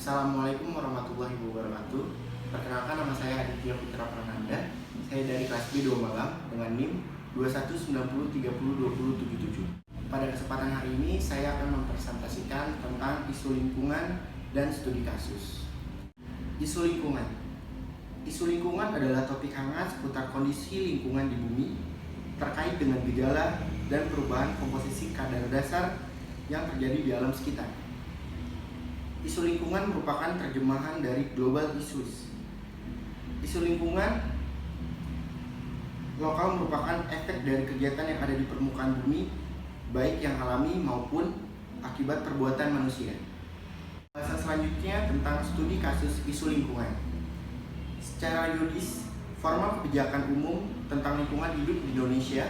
Assalamualaikum warahmatullahi wabarakatuh. Perkenalkan, nama saya Aditya Putra Prananda. Saya dari kelas B 2 Malang dengan NIM 2190302077. Pada kesempatan hari ini saya akan mempresentasikan tentang isu lingkungan dan studi kasus. Isu lingkungan. Isu lingkungan adalah topik hangat seputar kondisi lingkungan di bumi terkait dengan gejala dan perubahan komposisi kadar dasar yang terjadi di alam sekitar. Isu lingkungan merupakan terjemahan dari global issues. Isu lingkungan lokal merupakan efek dari kegiatan yang ada di permukaan bumi, baik yang alami maupun akibat perbuatan manusia. Bahasan selanjutnya tentang studi kasus isu lingkungan. Secara yuridis, formal kebijakan umum tentang lingkungan hidup di Indonesia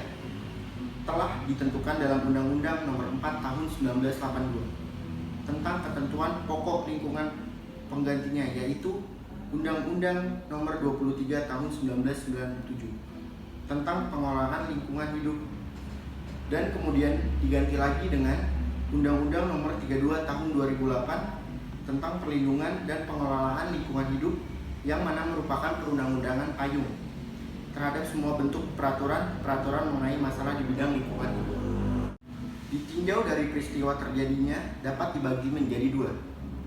telah ditentukan dalam Undang-Undang Nomor 4 Tahun 1982 tentang ketentuan pokok lingkungan penggantinya, yaitu Undang-Undang Nomor 23 Tahun 1997 tentang pengelolaan lingkungan hidup, dan kemudian diganti lagi dengan Undang-Undang Nomor 32 Tahun 2008 tentang perlindungan dan pengelolaan lingkungan hidup, yang mana merupakan perundang-undangan payung terhadap semua bentuk peraturan mengenai masalah di bidang lingkungan hidup. Ditinjau dari peristiwa terjadinya dapat dibagi menjadi dua,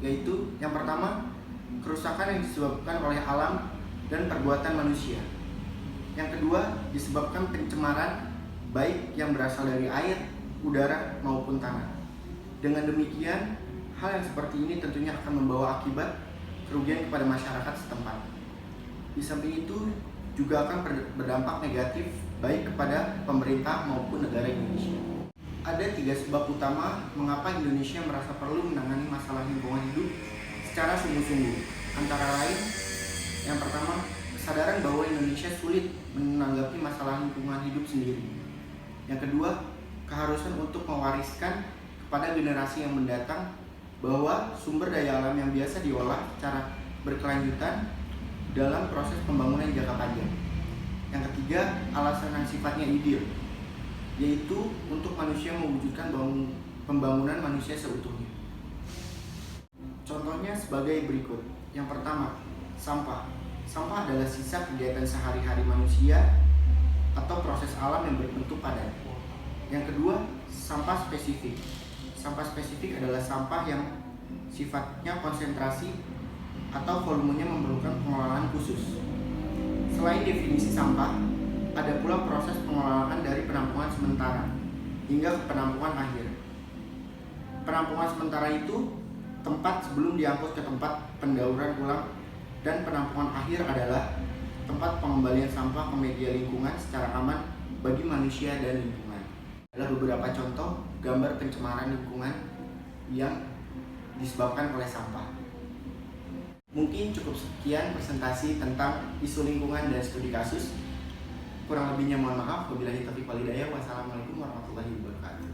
yaitu yang pertama, kerusakan yang disebabkan oleh alam dan perbuatan manusia. Yang kedua, disebabkan pencemaran baik yang berasal dari air, udara, maupun tanah. Dengan demikian, hal yang seperti ini tentunya akan membawa akibat kerugian kepada masyarakat setempat. Di samping itu juga akan berdampak negatif baik kepada pemerintah maupun negara Indonesia. Ada 3 sebab utama mengapa Indonesia merasa perlu menangani masalah lingkungan hidup secara sungguh-sungguh. Antara lain, yang pertama, kesadaran bahwa Indonesia sulit menanggapi masalah lingkungan hidup sendiri. Yang kedua, keharusan untuk mewariskan kepada generasi yang mendatang bahwa sumber daya alam yang biasa diolah secara berkelanjutan dalam proses pembangunan jangka panjang. Yang ketiga, alasan yang sifatnya ideal, yaitu untuk manusia mewujudkan pembangunan manusia seutuhnya. Contohnya sebagai berikut. Yang pertama, sampah. Sampah adalah sisa kegiatan sehari-hari manusia atau proses alam yang berbentuk padat. Yang kedua, sampah spesifik. Sampah spesifik adalah sampah yang sifatnya konsentrasi atau volumenya memerlukan pengelolaan khusus. Selain definisi sampah, ada pula proses pengelolaan dari penampungan sementara hingga ke penampungan akhir. Penampungan sementara itu tempat sebelum diangkut ke tempat pendauran ulang, dan penampungan akhir adalah tempat pengembalian sampah ke media lingkungan secara aman bagi manusia dan lingkungan. Adalah beberapa contoh gambar pencemaran lingkungan yang disebabkan oleh sampah. Mungkin cukup sekian presentasi tentang isu lingkungan dan studi kasus. Kurang lebihnya mohon maaf. Wabillahi taufiq wal hidayah. Wassalamualaikum warahmatullahi wabarakatuh.